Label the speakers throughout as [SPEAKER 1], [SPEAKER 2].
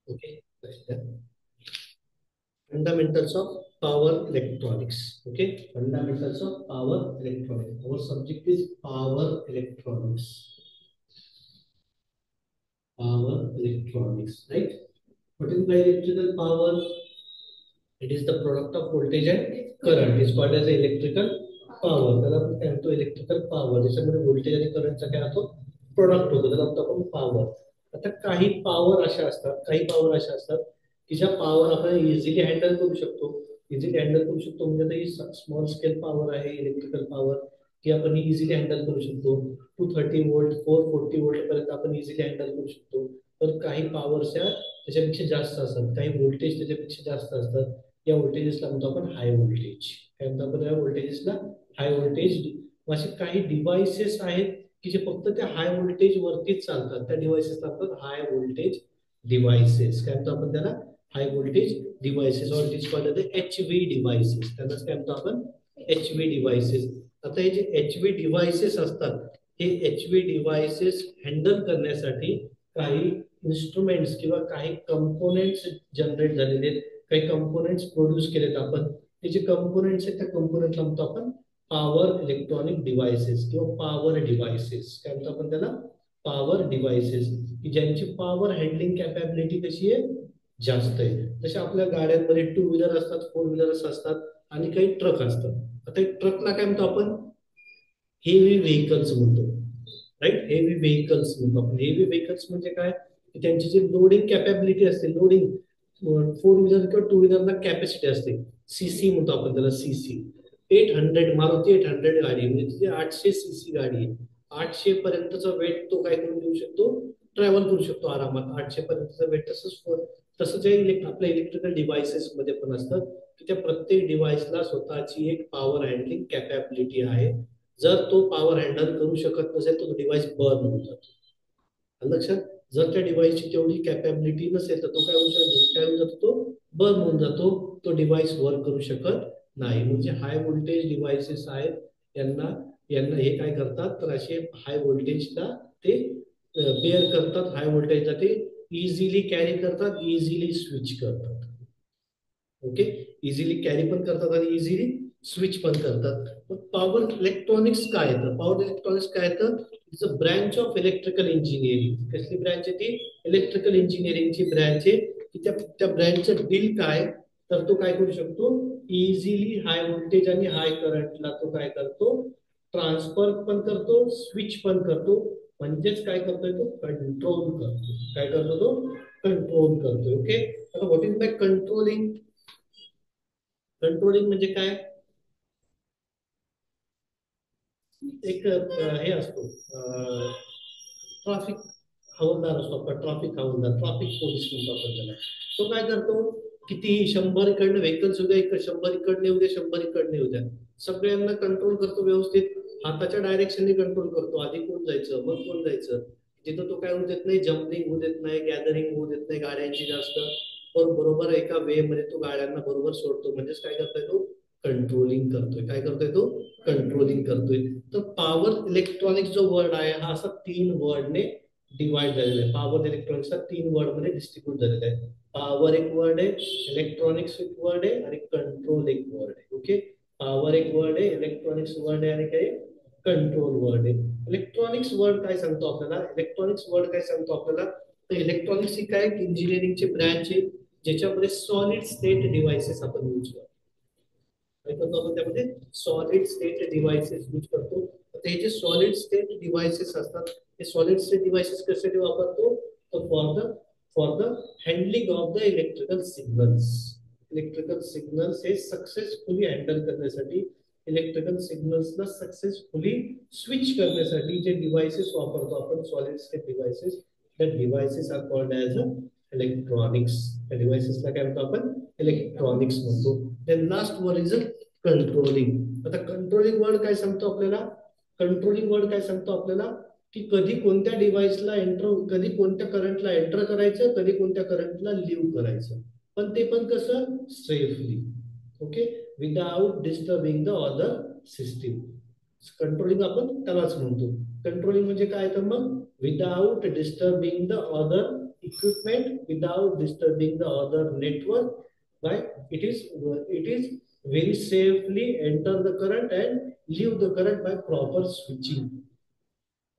[SPEAKER 1] Okay, fundamentals of power electronics. Okay, fundamentals of power electronics. Our subject is power electronics. Power electronics, right? What is by electrical power? It is the product of voltage and current. It's called as electrical power. त्याला आपण काय म्हणतो electrical power. ज्याच्यामध्ये voltage आणि करंटचा काय होतो product होतो त्याला म्हणतो आपण पॉवर. आता काही पॉवर अशा असतात, काही पॉवर अशा असतात की ज्या पॉवर आपण इझिली हँडल करू शकतो. इझिली हँडल करू शकतो म्हणजे आता ही स्मॉल स्केल पॉवर आहे इलेक्ट्रिकल पॉवर की आपण इझिली हँडल करू शकतो. 230 वोल्ट 440 वोल्ट पर्यंत आपण इझिली हँडल करू शकतो. तर काही पॉवर्स या त्याच्यापेक्षा जास्त असतात, काही व्होल्टेज त्याच्यापेक्षा जास्त असतात. या व्होल्टेजेसला म्हणतो आपण हाय व्होल्टेज. काय म्हणतो आपण या व्होल्टेजेसला हाय व्होल्टेज. असे काही डिव्हाइसेस आहेत की जे फक्त त्या हाय व्होल्टेज वरतीच चालतात. त्या डिव्हाइसेसला म्हणतात हाय व्होल्टेज डिव्हाइसेस. काय म्हणतो आपण त्याला high voltage devices or it is called H V devices. त्यांनाच काय म्हणतो आपण एच व्ही डिव्हाइसेस. आता हे जे एच व्ही डिव्हाइसेस असतात हे एच व्ही डिव्हाइसेस हँडल करण्यासाठी काही इन्स्ट्रुमेंट्स किंवा काही कंपोनेंट्स जनरेट झालेले आहेत. काही कंपोनेंट्स प्रोड्यूस केलेत आपण. ते जे कंपोनेंट्स आहेत त्या कंपोनेंटला म्हणतो आपण पॉवर इलेक्ट्रॉनिक डिव्हाइसेस किंवा पॉवर डिव्हाइसेस. काय म्हणतो आपण त्याला पॉवर डिव्हाइसेस की ज्यांची पॉवर हँडलिंग कॅपॅबिलिटी कशी आहे जास्त आहे. जसे आपल्या गाड्यांमध्ये 2 व्हीलर असतात, 4 व्हीलर्स असतात आणि काही ट्रक असतात. आता एक ट्रकला काय म्हणतो आपण हेवी व्हेकल्स म्हणतो. राईट, हेवी व्हेकल्स म्हणतो आपण. हेवी व्हेकल्स म्हणजे काय त्यांची जी लोडिंग कॅपॅबिलिटी असते, लोडिंग 4 व्हीलर किंवा 2 व्हीलरला कॅपॅसिटी असते, सीसी म्हणतो आपण त्याला. सीसी 800 मारुती 800 गाडी म्हणजे तिथे 800 सीसी गाडी आहे. 800 पर्यंतचा वेट तो काय करून देऊ शकतो, ट्रॅव्हल करू शकतो आरामात 800 पर्यंतचा वेट. तसंच जे आपल्या इलेक्ट्रिकल डिव्हाइसेस मध्ये पण असतं की त्या प्रत्येक डिव्हाइसला स्वतःची एक पॉवर हँडलिंग कॅपॅबिलिटी आहे. जर तो पॉवर हँडल करू शकत नसेल तर तो डिव्हाइस बर्न होऊन जातो. लक्षात, जर त्या डिव्हाइसची तेवढी कॅपॅबिलिटी नसेल तर तो काय होऊ शकतो, काय होऊन जातो, तो बर्न होऊन जातो. तो डिव्हाइस वर्क करू शकत नाही. म्हणजे हाय व्होल्टेज डिव्हाइसेस आहेत यांना यांना हे काय करतात तर असे हाय व्होल्टेजला ते बेअर करतात. हाय व्होल्टेजला ते इझिली कॅरी करतात, इझिली स्विच करतात. ओके, इझिली कॅरी पण करतात आणि इझिली स्विच पण करतात. मग पॉवर इलेक्ट्रॉनिक्स काय येतं, पॉवर इलेक्ट्रॉनिक्स काय येतं, it's a branch of electrical engineering. कसली ब्रँच आहे ती, इलेक्ट्रिकल इंजिनिअरिंगची ब्रँच आहे. की त्या ब्रँचचं डील काय, तर तो काय करू शकतो इझिली हाय व्होल्टेज आणि हाय करंटला तो काय करतो ट्रान्सफर पण करतो, स्विच पण करतो. म्हणजेच काय करतोय तो कंट्रोल करतो. काय करतो तो कंट्रोल करतोय. ओके, आता what is by controlling. Controlling म्हणजे काय, एक हे असतो ट्रॅफिक हवालदार असतो आपला. ट्रॅफिक हवालदार, ट्रॅफिक पोलीस म्हणतो आपण त्याला. तो काय करतो, कितीही 100 इकडनं व्हेकल्स उद्या, 100 इकडने उद्या, 100 इकडने उद्या, सगळ्यांना कंट्रोल करतो व्यवस्थित. हाताच्या डायरेक्शनने कंट्रोल करतो. आधी कोण जायचं मग कोण जायचं. तिथं तो काय होऊ देत नाही, जम्पलिंग होऊ देत नाही, गॅदरिंग होऊ देत नाही गाड्यांची जास्त. पण बरोबर एका वे मध्ये तो गाड्यांना बरोबर सोडतो. म्हणजेच काय करतोय तो कंट्रोलिंग करतोय. काय करतोय तो कंट्रोलिंग करतोय. तर पॉवर इलेक्ट्रॉनिक्स जो वर्ड आहे हा असा 3 वर्डने डिवाइड झालेला आहे. पॉवर इलेक्ट्रॉनिक्सचा 3 वर्ड मध्ये डिस्ट्रीब्यूट झालेला आहे. पॉवर एक वर्ड आहे, इलेक्ट्रॉनिक्स एक वर्ड आहे आणि कंट्रोल एक वर्ड आहे. ओके, पॉवर एक वर्ड आहे, इलेक्ट्रॉनिक्स वर्ड आहे आणि काही कंट्रोल वर्ड आहे. इलेक्ट्रॉनिक्स वर्ड काय सांगतो आपल्याला, इलेक्ट्रॉनिक्स वर्ड काय सांगतो आपल्याला, तर इलेक्ट्रॉनिक्स ही काय इंजिनिअरिंगची ब्रँच आहे ज्याच्यामध्ये सॉलिड स्टेट डिव्हाइसेस आपण यूज करतो. काय करतो आपण त्यामध्ये सॉलिड स्टेट डिव्हाइसेस यूज करतो. आता हे जे सॉलिड स्टेट डिव्हाइसेस असतात हे सॉलिड स्टेट डिव्हाइसेस कशासाठी वापरतो, तर for the handling of the electrical signals. Electrical signals हे सक्सेसफुली हँडल करण्यासाठी, इलेक्ट्रिकल सिग्नल्सला सक्सेसफुली स्विच करण्यासाठी जे डिव्हाइसेस वापरतो आपण सॉलिड स्टेट डिव्हाइसेस, त्या devices are called as electronics. त्या डिव्हाइसेसला काय म्हणतो आपण इलेक्ट्रॉनिक्स म्हणतो. Then last one is controlling. आता कंट्रोलिंग वर्ड काय सांगतो आपल्याला, कंट्रोलिंग वर्ड काय सांगतो आपल्याला की कधी कोणत्या डिव्हाइसला एंटर, कधी कोणत्या करंटला एंटर करायचं, कधी कोणत्या करंटला लिव्ह करायचं. पण ते पण कसं safely. Okay, without disturbing the other system. Controlling आपण त्यालाच म्हणतो. कंट्रोलिंग म्हणजे काय तर मग without disturbing the other equipment without disturbing the other network. Right? It is very safely enter the current and leave the current by proper switching.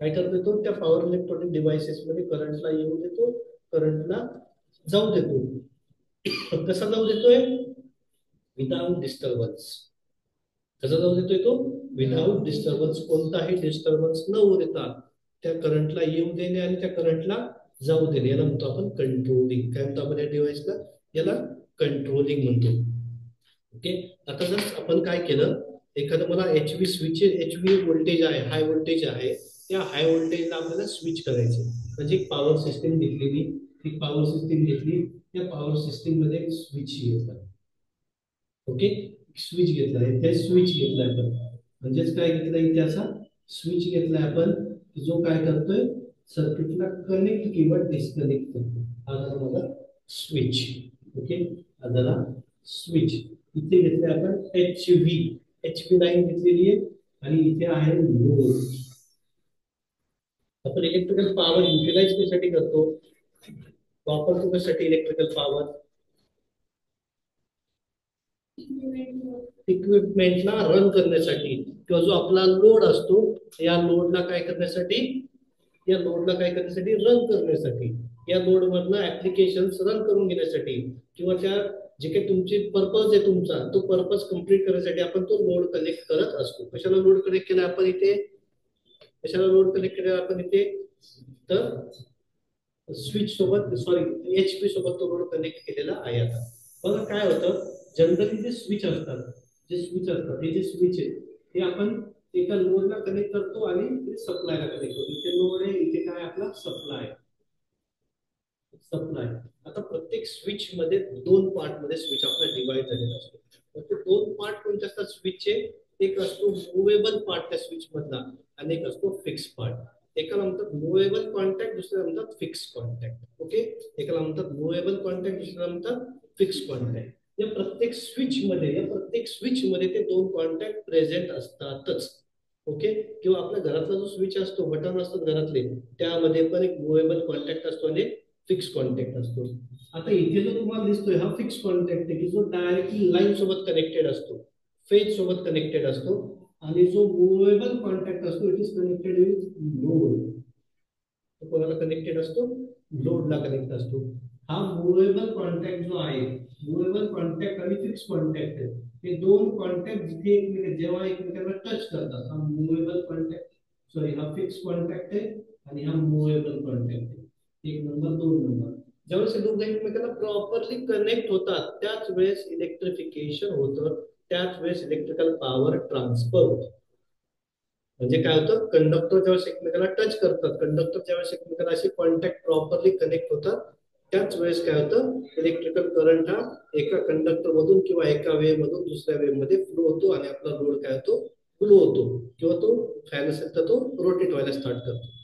[SPEAKER 1] काय करतो तो त्या पॉवर इलेक्ट्रॉनिक डिव्हाइसेस मध्ये करंटला येऊ देतो, करंटला जाऊ देतो. कसा जाऊ देतोय? Without disturbance. कसा जाऊ देतोय तो? Without disturbance. कोणताही डिस्टर्बन्स न होऊ देता त्या करंटला येऊ देणे आणि त्या करंटला जाऊ देणे, याला म्हणतो आपण कंट्रोलिंग. काय म्हणतो आपण या डिव्हाइसला? याला कंट्रोलिंग म्हणतो. ओके. आता जर आपण काय केलं, एखादं मला एचव्ही स्विच, एचव्ही व्होल्टेज आहे, हाय व्होल्टेज आहे, त्या हाय व्होल्टेजला आपल्याला स्विच करायचे. म्हणजे एक पॉवर सिस्टीम घेतलेली, एक पॉवर सिस्टीम घेतली, त्या पॉवर सिस्टीम मध्ये एक स्विच घेतला. ओके. स्विच घेतलाय, ते स्विच घेतलाय आपण, म्हणजेच काय घेतलंय, त्याचा स्विच घेतलाय आपण, जो काय करतोय, सर्किटला कनेक्ट किंवा डिस्कनेक्ट करतो. हा झाला माझा स्विच. ओके. हा झाला स्विच. इथे घेतलंय आपण एचव्ही, एचव्ही लाईन घेतलेली आहे आणि इथे आहे लोड. आपण इलेक्ट्रिकल पॉवर युटिलाइज कशासाठी करतो, वापरतो कशासाठी इलेक्ट्रिकल पॉवर? इक्विपमेंटला रन करण्यासाठी, किंवा जो आपला लोड असतो या लोडला काय करण्यासाठी, या लोडला काय करण्यासाठी, रन करण्यासाठी. या लोड मधनं ऍप्लिकेशन रन करून घेण्यासाठी, किंवा त्या जे काही तुमची पर्पज आहे तुमचा, तो पर्पज कम्प्लीट करण्यासाठी आपण तो लोड कनेक्ट करत असतो. कशाला लोड कनेक्ट केला आपण इथे? कशाला लोड कनेक्ट केला आपण इथे? तर स्विच सोबत, सॉरी एचपी सोबत तो लोड कनेक्ट केलेला आहे. आता बघा काय होतं, जनरली जे स्विच असतात, हे जे स्विच आहे ते आपण एका लोडला कनेक्ट करतो आणि सप्लायला कनेक्ट करतो. इथे लोड आहे, इथे काय आपला सप्लाय. आता प्रत्येक स्विच मध्ये दोन पार्ट मध्ये स्विच आपला डिवाइड झालेला असतो. ते दोन पार्ट कोणते असतात स्विचचे? एक असतो मुव्हेबल पार्ट त्या स्विच मधला आणि एक असतो फिक्स पार्ट. एकाला म्हणतात मुव्हेबल कॉन्टॅक्ट, दुसऱ्याला म्हणतात फिक्स कॉन्टॅक्ट. ओके. एकाला म्हणतात मुव्हेबल कॉन्टॅक्ट, दुसऱ्याला म्हणतात फिक्स कॉन्टॅक्ट. या प्रत्येक स्विच मध्ये ते दोन कॉन्टॅक्ट प्रेझेंट असतातच. ओके. किंवा आपल्या घरातला जो स्विच असतो, बटन असतात घरातले, त्यामध्ये पण एक मुव्हेबल कॉन्टॅक्ट असतो आणि फिक्स कॉन्टॅक्ट असतो. आता इथे जो तुम्हाला दिसतोय हा फिक्स कॉन्टॅक्ट आहे, की जो डायरेक्टली लाईन सोबत कनेक्टेड असतो, फेज सोबत कनेक्टेड असतो. आणि जो मुव्हेबल कॉन्टॅक्ट असतो, it is connected with load. तो कोणाला कनेक्टेड असतो? लोडला कनेक्ट असतो. हा मुव्हेबल कॉन्टॅक्ट जो आहे, मुव्हेबल कॉन्टॅक्ट आणि फिक्स कॉन्टॅक्ट आहे, हे दोन कॉन्टॅक्ट जिथे जेव्हा एकमेकांना टच करतात, हा मुव्हेबल कॉन्टॅक्ट, सॉरी हा फिक्स कॉन्टॅक्ट आहे आणि हा मुव्हेबल कॉन्टॅक्ट आहे. एक नंबर, दोन नंबर. ज्यावेळेस हे दोघं एकमेकांना प्रॉपरली कनेक्ट होतात, त्याच वेळेस इलेक्ट्रिफिकेशन होतं, त्याच वेळेस इलेक्ट्रिकल पॉवर ट्रान्सफर होतं. म्हणजे काय होतं, कंडक्टर ज्यावेळेस एकमेकाला टच करतात, कंडक्टर ज्यावेळेस एकमेकाला असे कॉन्टॅक्ट प्रॉपरली कनेक्ट होतात, त्याच वेळेस काय होतं, इलेक्ट्रिकल करंट हा एका कंडक्टर मधून किंवा एका वेव मधून दुसऱ्या वेव मध्ये फ्लो होतो आणि आपला लोड काय होतो, फ्लो होतो. किंवा तो फॅन असेल तर तो रोटेट व्हायला स्टार्ट करतो.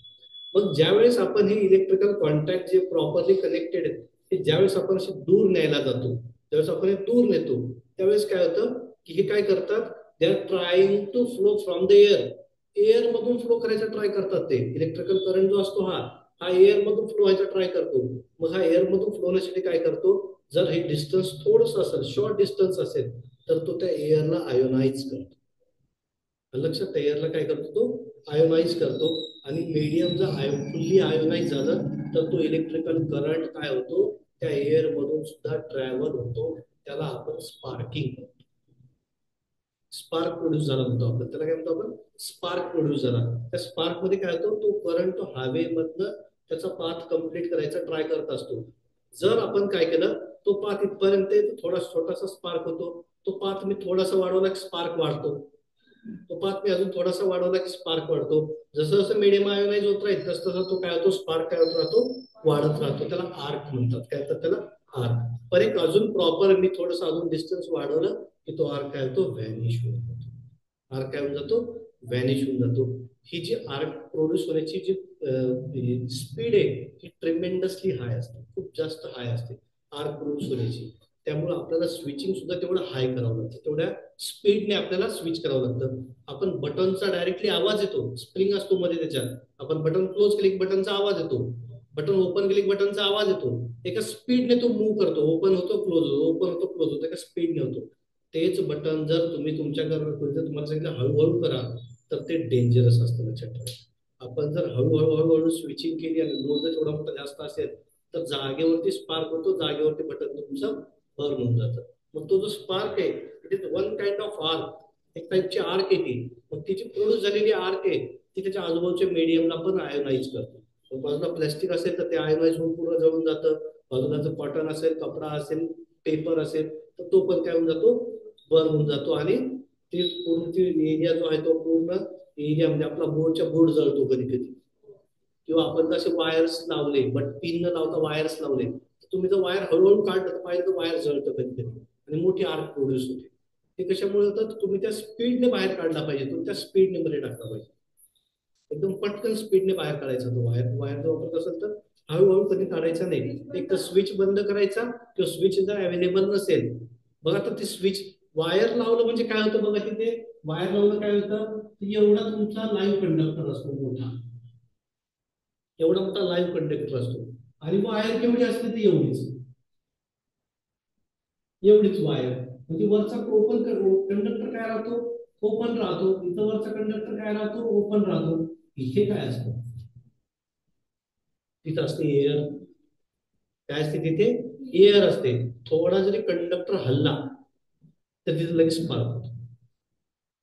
[SPEAKER 1] मग ज्यावेळेस आपण हे इलेक्ट्रिकल कॉन्टॅक्ट जे प्रॉपरली कनेक्टेड आहेत, ते ज्यावेळेस आपण असे दूर न्यायला जातो, ज्यावेळेस आपण हे दूर नेतो, त्यावेळेस काय होतं की हे काय करतात, they are trying to flow from the air मधून फ्लो करायचा ट्राय करतात. ते इलेक्ट्रिकल करंट जो असतो हा हा एअर मधून फ्लो व्हायचा ट्राय करतो. मग हा एअर मधून फ्लो होण्यासाठी काय करतो, जर हे डिस्टन्स थोडस असेल, शॉर्ट डिस्टन्स असेल, तर तो त्या एअरला आयोनाइज करतो. लक्षात, एअरला काय करतो, तो आयोनाइज करतो. आणि मीडियम जर फुल्ली आयोनाइज झालं तर तो इलेक्ट्रिकल करंट काय होतो, त्या एअर मधून सुद्धा ट्रॅव्हल होतो. त्याला आपण स्पार्किंग करतो. स्पार्क प्रोड्यूस झाला म्हणतो आपण त्याला. काय म्हणतो आपण? स्पार्क प्रोड्यूस झाला. त्या स्पार्क मध्ये काय होतो, तो करंट तो हवेमधनं त्याचा पाथ कम्प्लीट करायचा ट्राय करत असतो. जर आपण काय केलं, तो पाथ इथपर्यंत थोडा छोटासा स्पार्क होतो, तो पाथ मी थोडासा वाढवला, स्पार्क वाढतो. तो पाथ मी अजून थोडासा वाढवला की स्पार्क वाढतो. जसं जसं मीडियम आयोनाइज होत राहील तसं तसं तो काय होतो, स्पार्क काय होत राहतो, वाढत राहतो. त्याला आर्क म्हणतात. काय म्हणतात त्याला? आर्क. पण एक अजून प्रॉपर मी थोडस अजून डिस्टन्स वाढवलं की तो आर्क काय होतो, व्हॅनिश होऊन जातो. आर्क काय होऊन जातो, व्हॅनिश होऊन जातो. ही जी आर्क प्रोड्यूस होण्याची जी स्पीड आहे ही ट्रेमेंडसली हाय असते, खूप जास्त हाय असते आर्क प्रोड्यूस होण्याची. त्यामुळे आपल्याला स्विचिंग सुद्धा तेवढं हाय करावं लागतं, तेवढ्या स्पीडने आपल्याला स्विच करावं लागतं. आपण बटनचा डायरेक्टली आवाज येतो, स्प्रिंग असतो मध्ये त्याच्यात, आपण बटन क्लोज केले की बटनचा आवाज येतो. बटन ओपन केले बटनचा आवाज येतो, एका स्पीडने तो मूव्ह करतो, ओपन होतो क्लोज होतो, ओपन होतो क्लोज होतो, एका स्पीडने होतो. तेच बटन जर तुम्ही तुमच्या घरात तुम्हाला सांगितलं हळूहळू करा तर ते डेंजरस असतं, लक्षात ठेवा. आपण जर हळूहळू हळूहळू स्विचिंग केली आणि लोड जर थोडा मोठा जास्त असेल तर जागेवरती स्पार्क होतो, जागेवरती बटन तुमचं बर्न होऊन जातं. मग तो जो स्पार्क आहे it is one kind of arc, एक टाईपची आर्क आहे ती. मग तिची प्रोड्यूस झालेली आर्क आहे ती त्याच्या आजूबाजूच्या मीडियमला पण आयोनाइज करते. बाजूला प्लॅस्टिक असेल तर ते आयोनाइज होऊन पूर्ण जळून जातं, बाजूला जर कॉटन असेल, कपडा असेल, पेपर असेल तर तो पण काय होऊन जातो, बर्न होऊन जातो. आणि ती पूर्ण एरिया जो आहे तो पूर्ण एरिया म्हणजे आपला बोर्डच्या बोर्ड जळतो कधी कधी. किंवा आपण जसे वायर्स लावले बट पिन न लावता वायर्स लावले, तुम्ही जर वायर हळूहळू काढत पाहिजे तर वायर जळतं कधी कधी आणि मोठी आर्क प्रोड्यूस होते. ते कशामुळे होतं, तुम्ही त्या स्पीडने बाहेर काढला पाहिजे, तुम्ही त्या स्पीडने मध्ये टाकला पाहिजे, एकदम पटकन स्पीडने बाहेर काढायचा तो वायर. वायर जो वापरत असेल तर हळूहळू कधी काढायचा नाही, एक तर स्विच बंद करायचा किंवा स्विच जर अवेलेबल नसेल, बघा तर ती स्विच वायर लावलं म्हणजे काय होतं बघा, तिथे वायर लावलं काय होतं, एवढा तुमचा लाईव्ह कंडक्टर असतो मोठा, एवढा मोठा लाईव्ह कंडक्टर असतो. आणि वायर केवढी असते ती एवढीच, एवढीच वायर. म्हणजे वरचा ओपन कंडक्टर काय राहतो, ओपन राहतो. इथं वरचा कंडक्टर काय राहतो, ओपन राहतो. इथे काय असतं, तिथं असते एअर. काय असते तिथे, एअर असते. थोडा जरी कंडक्टर हल्ला तर तिथे लगेच स्पार्क होतो,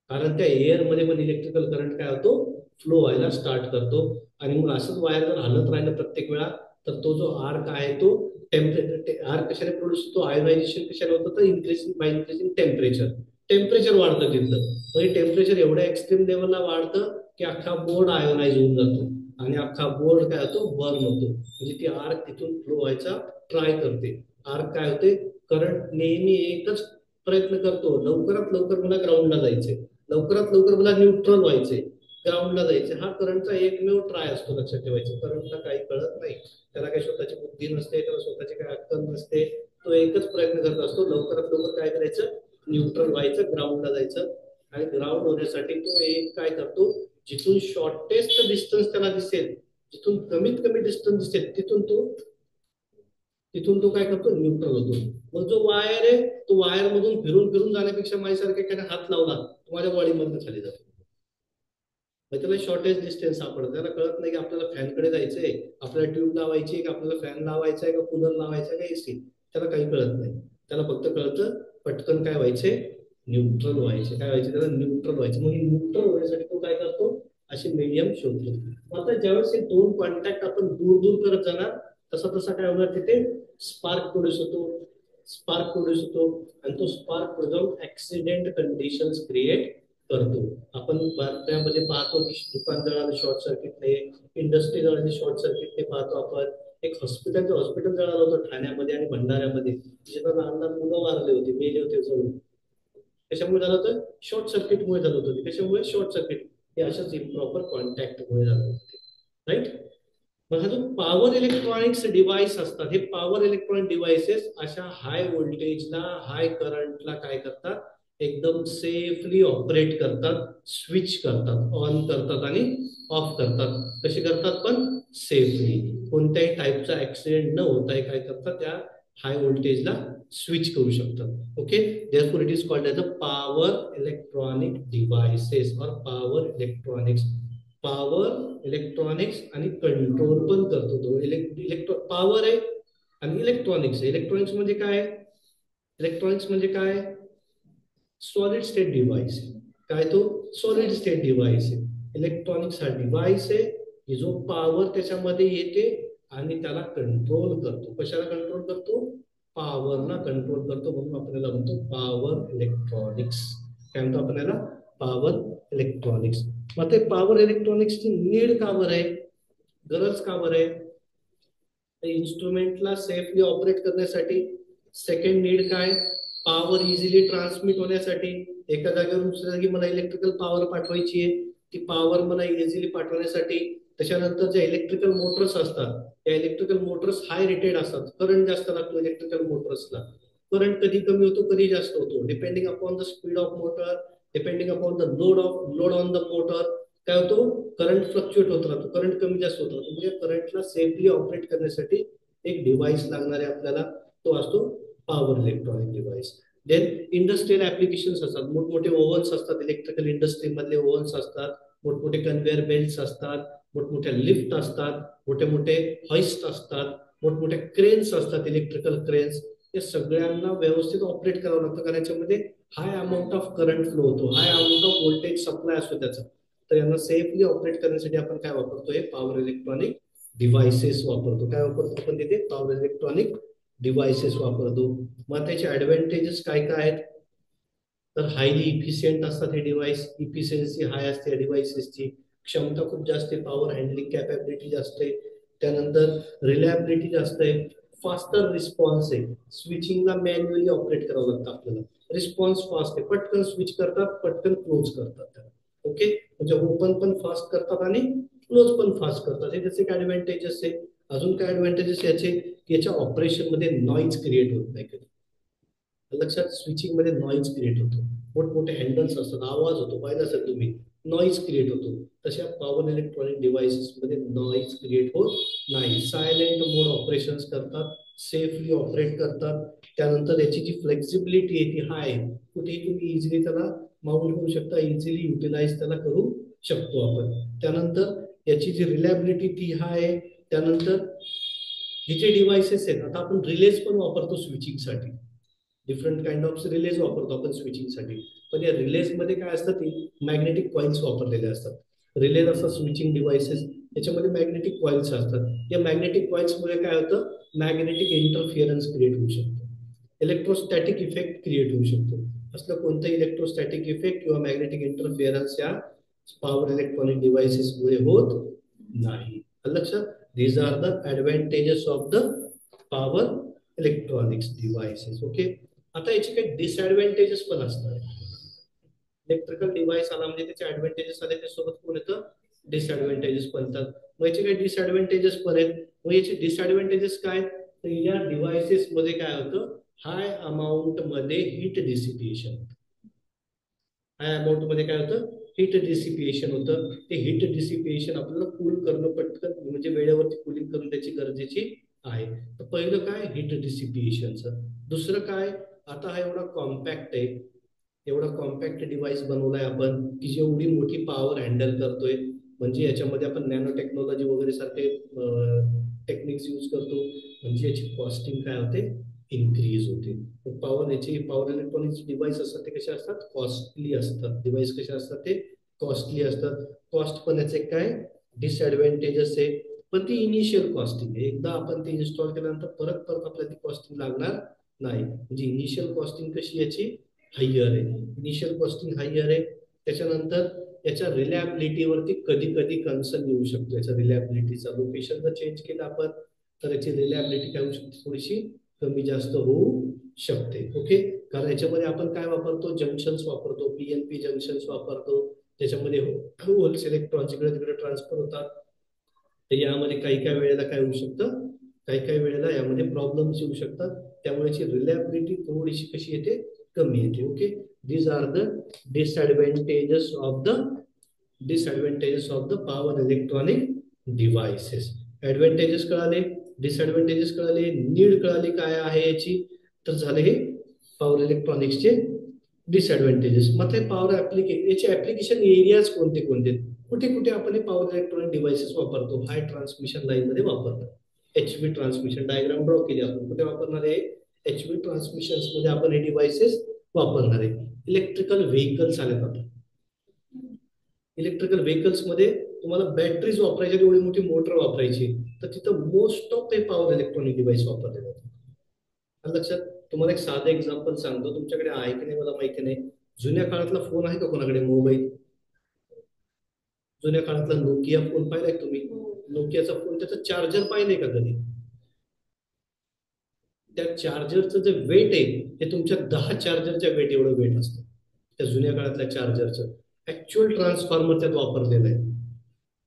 [SPEAKER 1] कारण त्या एअर मध्ये पण इलेक्ट्रिकल करंट काय होतो, फ्लो व्हायला स्टार्ट करतो. आणि मग असंच वायर जर हलत राहिलं प्रत्येक वेळा तर तो जो आर्क आहे तो टेम्परेचर, आर्क कशाने प्रोड्यूस होतो, आयोनायझेशन कशाने होतं, तर increasing by increasing temperature. Temperature वाढतं तिथलं, म्हणजे टेम्परेचर एवढ्या एक्स्ट्रीम लेवलला वाढतं की अख्खा बोर्ड आयोनाइज होऊन जातो आणि अख्खा बोर्ड काय होतो, बर्न होतो. म्हणजे ती आर्क तिथून फ्लो व्हायचा ट्राय करते. आर्क काय होते, करंट नेहमी एकच प्रयत्न करतो, लवकरात लवकर मला ग्राउंडला जायचंय, लवकरात लवकर मला न्यूट्रल व्हायचे, ग्राउंडला जायचे. हा करंटचा एकमेव ट्राय असतो, लक्षात ठेवायचं. करंटला काही कळत नाही, त्याला काही स्वतःची बुद्धी नसते, त्याला स्वतःची काही अक्कल नसते. तो एकच प्रयत्न करत असतो, लवकरात लवकर काय करायचं, न्यूट्रल व्हायचं, ग्राउंडला जायचं. आणि ग्राउंड होण्यासाठी तो एक काय करतो, जिथून शॉर्टेस्ट डिस्टन्स त्याला दिसेल, जिथून कमीत कमी डिस्टन्स दिसेल तिथून तो काय करतो, न्यूट्रल होतो. मग जो वायर आहे तो वायर मधून फिरून फिरून जाण्यापेक्षा माझ्यासारख्या एखाद्या हात लावला तो माझ्या बॉडीमधून खाली जातो. मग त्याला शॉर्टेज डिस्टन्स सापडत, त्याला कळत नाही की आपल्याला फॅनकडे जायचंय, आपल्याला ट्यूब लावायची का, आपल्याला फॅन लावायचा आहे का, कूलर लावायचा का, एसी, त्याला काही कळत नाही. त्याला फक्त कळतं पटकन काय व्हायचे, न्यूट्रल व्हायचे. काय व्हायचे, त्याला न्यूट्रल व्हायचे. मग न्यूट्रल होण्यासाठी तो काय करतो, असे मीडियम शोधतो. आता ज्यावेळेस हे दोन कॉन्टॅक्ट आपण दूर दूर करत जाणार तसा तसा काय होणार, तिथे स्पार्क प्रोड्यूस होतो, स्पार्क प्रोड्यूस होतो. आणि तो spark produce accident conditions create करतो. आपण बातम्यामध्ये पाहतो की दुकान जळालं शॉर्ट सर्किटने, इंडस्ट्री जळाली शॉर्ट सर्किटने पाहतो आपण. एक हॉस्पिटल जळालं होतं ठाण्यामध्ये आणि भंडाऱ्यामध्ये, जिथं लहान लहान मुलं वारले होते, मेले होते जळून. कशामुळे झालं होतं, शॉर्ट सर्किटमुळे झालं होतं. कशामुळे, शॉर्ट सर्किट, हे अशाच इम्प्रॉपर कॉन्टॅक्टमुळे झालं होतं, राईट. मग हा जो पॉवर इलेक्ट्रॉनिक्स डिव्हाइस असतात, हे पॉवर इलेक्ट्रॉनिक डिव्हाइसेस अशा हाय व्होल्टेजला, हाय करंटला काय करतात, एकदम सेफली ऑपरेट करतात, स्विच करतात, ऑन करतात आणि ऑफ करतात. कसे करतात, पण सेफली, कोणत्याही टाईपचा ऍक्सिडेंट न होता काय करतात, त्या हाय व्होल्टेजला स्विच करू शकतात. Okay, therefore it is called as a power electronic devices और पॉवर इलेक्ट्रॉनिक्स. पॉवर इलेक्ट्रॉनिक्स आणि कंट्रोल पण करतो तो. पॉवर आहे आणि इलेक्ट्रॉनिक्स. इलेक्ट्रॉनिक्स म्हणजे काय, इलेक्ट्रॉनिक्स म्हणजे काय, सॉलिड स्टेट डिव्हाइस. काय तो, सॉलिड स्टेट डिव्हाइस आहे. इलेक्ट्रॉनिक्स हा डिव्हाइस आहे की जो पॉवर त्याच्यामध्ये येते आणि त्याला कंट्रोल करतो. कशाला कंट्रोल करतो, पॉवरला कंट्रोल करतो. म्हणून आपल्याला म्हणतो पॉवर इलेक्ट्रॉनिक्स. काय म्हणतो आपल्याला, पॉवर इलेक्ट्रॉनिक्स. मग ते पॉवर इलेक्ट्रॉनिक्सची नीड का बरं आहे, गरज का बरं आहे, इन्स्ट्रुमेंटला सेफली ऑपरेट करण्यासाठी. सेकंड नीड काय, पॉवर इझिली ट्रान्समिट होण्यासाठी. एका जागेवर दुसऱ्या जागी मला इलेक्ट्रिकल पॉवर पाठवायची आहे, ती पॉवर मला इझिली पाठवण्यासाठी. त्याच्यानंतर जे इलेक्ट्रिकल मोटर्स असतात, त्या इलेक्ट्रिकल मोटर्स हाय रेटेड असतात, करंट जास्त लागतो इलेक्ट्रिकल मोटर्सला. करंट कधी कमी होतो, कधी जास्त होतो, depending upon the speed of motor, depending upon the load on the motor. काय होतो, करंट फ्लक्च्युएट होत राहतो, करंट कमी जास्त होत राहतो. म्हणजे करंटला सेफली ऑपरेट करण्यासाठी एक डिव्हाइस लागणार आहे आपल्याला, तो असतो power electronic device. Then industrial applications असतात, मोठमोठे ओव्हन्स असतात, इलेक्ट्रिकल इंडस्ट्री मधले ओव्हन्स असतात, मोठमोठे कन्व्हेअर बेल्ट्स असतात, मोठमोठ्या लिफ्ट असतात, मोठे मोठे हॉइस्ट असतात, मोठमोठ्या क्रेन्स असतात, इलेक्ट्रिकल क्रेन्स. या सगळ्यांना व्यवस्थित ऑपरेट करावं लागतं, कारण याच्यामध्ये high amount of current flow होतो, high amount off voltage supply असतो त्याचा. तर यांना सेफली ऑपरेट करण्यासाठी आपण काय वापरतो, हे पॉवर इलेक्ट्रॉनिक डिव्हाइसेस वापरतो. काय वापरतो आपण तिथे, पॉवर इलेक्ट्रॉनिक डिव्हाइसेस वापरतो. मग त्याचे ऍडव्हान्टेजेस काय काय आहेत, तर हायली इफिशियंट असतात हे डिव्हाइस, इफिशियन्सी हाय असते या डिव्हाइसेसची, क्षमता खूप जास्त आहे, पॉवर हँडलिंग कॅपॅबिलिटी जास्त आहे, त्यानंतर रिलायबिलिटी जास्त आहे, फास्टर रिस्पॉन्स आहे, स्विचिंगला मॅन्युअली ऑपरेट करावं लागतं आपल्याला, रिस्पॉन्स फास्ट आहे, पटकन स्विच करतात, पटकन क्लोज करतात त्याला. ओके, म्हणजे ओपन पण फास्ट करतात आणि क्लोज पण फास्ट करतात, हे त्याचे काय ऍडव्हान्टेजेस आहे. अजून काय ऍडव्हान्टेजेस याचे, की याच्या ऑपरेशन मध्ये नॉईज क्रिएट होत नाही कधी. लक्षात, स्विचिंग मध्ये नॉईज क्रिएट होतो, मोठमोठे हँडल्स असतात, आवाज होतो, पाहिलं असेल तुम्ही, नॉईज क्रिएट होतो. तशा पॉवर इलेक्ट्रॉनिक डिव्हाइसेस मध्ये नॉईज क्रिएट होत नाही, सायलेंट मोड ऑपरेशन्स करतात, सेफली ऑपरेट करतात. त्यानंतर याची जी फ्लेक्सिबिलिटी आहे ती हाय, कुठेही तुम्ही इझिली त्याला माउंट करू शकता, इझिली युटिलाइज त्याला करू शकतो आपण. त्यानंतर याची जी रिलायबिलिटी ती हाय. त्यानंतर हे जे डिव्हाइसेस आहेत, आता आपण रिलेज पण वापरतो स्विचिंगसाठी, डिफरंट काइंड ऑफ रिलेज वापरतो आपण स्विचिंगसाठी. पण या रिलेज मध्ये काय असतं, ते मॅग्नेटिक कॉइल्स वापरलेले असतात. रिलेज असतात स्विचिंग डिव्हाइसेस, याच्यामध्ये मॅग्नेटिक कॉइल्स असतात. या मॅग्नेटिक कॉइल्समुळे काय होतं, मॅग्नेटिक इंटरफिअरन्स क्रिएट होऊ शकतो, इलेक्ट्रोस्टॅटिक इफेक्ट क्रिएट होऊ शकतो. असलं कोणतं इलेक्ट्रोस्टॅटिक इफेक्ट किंवा मॅग्नेटिक इंटरफिअरन्स या पॉवर इलेक्ट्रॉनिक डिव्हाइसेस मुळे होत नाही. लक्षात, these are the advantages of the power electronics devices. Okay, आता याचे काही डिसएडव्हान्टेजेस पण असतात. इलेक्ट्रिकल डिव्हाइस आला म्हणजे त्याचे ऍडव्हान्टेजेस आले, त्यासोबत कोण येतं, डिसएडव्हान्टेजेस पण येतात. मग याचे काही डिसएडव्हान्टेजेस पण आहेत. मग याचे डिसएडव्हान्टेजेस काय, तर या डिव्हाइसेस मध्ये काय होतं, हाय अमाऊंट मध्ये हीट डिसिपिएशन, हाय अमाऊंट मध्ये काय होतं, हीट डिसिपिएशन होतं. ते हीट डिसिपिएशन आपल्याला कूल करणं पटकन, म्हणजे वेळेवरती कूलिंग करून त्याची गरजेची आहे. तर पहिलं काय, हीट डिसिपिएशनचं. दुसरं काय, आता हा एवढा कॉम्पॅक्ट आहे, एवढा कॉम्पॅक्ट डिव्हाइस बनवलाय आपण, की जेवढी मोठी पॉवर हँडल करतोय, म्हणजे याच्यामध्ये आपण नॅनो टेक्नॉलॉजी वगैरे सारखे टेक्निक्स यूज करतो, म्हणजे याची कॉस्टिंग काय होते, इन्क्रीज होते. पॉवर, याची पॉवर इलेक्ट्रॉनिक्स डिव्हाइस असतात ते कसे असतात, कॉस्टली असतात. डिव्हाइस कसे असतात, ते कॉस्टली असतात. कॉस्ट पण याचे काय डिसएडव्हान्टेजेस आहे, पण ती इनिशियल कॉस्टिंग आहे, एकदा आपण ते इन्स्टॉल केल्यानंतर परत परत आपल्याला ती कॉस्टिंग लागणार नाही. म्हणजे इनिशियल कॉस्टिंग कशी याची हायर आहे, इनिशियल कॉस्टिंग हायर आहे. त्याच्यानंतर याच्या रिलायबिलिटीवरती कधी कधी कन्सर्न येऊ शकतो, याच्या रिलायबिलिटीचा लोकेशन जर चेंज केलं आपण, तर याची रिलायबिलिटी काय होऊ शकते, थोडीशी कमी जास्त होऊ शकते. ओके, कारण याच्यामध्ये आपण काय वापरतो, जंक्शन्स वापरतो, पीएनपी जंक्शन्स वापरतो, त्याच्यामध्ये होल्स इलेक्ट्रॉन जिकडे तिकडे ट्रान्सफर होतात. तर यामध्ये काही काही वेळेला काय होऊ शकतं, काही काही वेळेला यामध्ये प्रॉब्लेम्स येऊ शकतात, त्यामुळे याची रिलायबिलिटी थोडीशी कशी येते, कमी येते. Okay, these are the disadvantages of the disadvantages of the power electronic devices. Advantages कळाले, डिसएडव्हान्टेजेस कळाले, नीड कळाली काय आहे याची, तर झाले हे पॉवर इलेक्ट्रॉनिक्सचे डिसएडव्हान्टेजेस. मग ते पॉवर याचे ऍप्लिकेशन एरियाज कोणते कोणते, कुठे कुठे आपण हे पॉवर इलेक्ट्रॉनिक डिव्हाइसेस वापरतो, हाय ट्रान्समिशन लाईन मध्ये वापरतो. एचव्ही ट्रान्समिशन डायग्राम ड्रॉ केली आपण, कुठे वापरणार आहे, एचव्ही ट्रान्समिशन मध्ये आपण हे डिव्हाइसेस वापरणार आहे. इलेक्ट्रिकल व्हेकल्स आले आता, इलेक्ट्रिकल व्हेकल्स मध्ये तुम्हाला बॅटरीज वापरायची, एवढी मोठी मोटर वापरायची, तर तिथं मोस्ट ऑफ हे पॉवर इलेक्ट्रॉनिक डिव्हाइस वापरले जातात. लक्षात, तुम्हाला एक साधं एक्झाम्पल सांगतो, तुमच्याकडे आहे की नाही मला माहिती नाही, जुन्या काळातला फोन आहे का कोणाकडे, मोबाईल, जुन्या काळातला नोकिया फोन पाहिलाय तुम्ही, नोकियाचा फोन, त्याचा चार्जर पाहिलंय का कधी, त्या चार्जरचं जे वेट आहे ते तुमच्या 10 चार्जरच्या वेट एवढं वेट असतं, त्या जुन्या काळातल्या चार्जरचं. ऍक्च्युअल ट्रान्सफॉर्मर त्यात वापरलेलं आहे,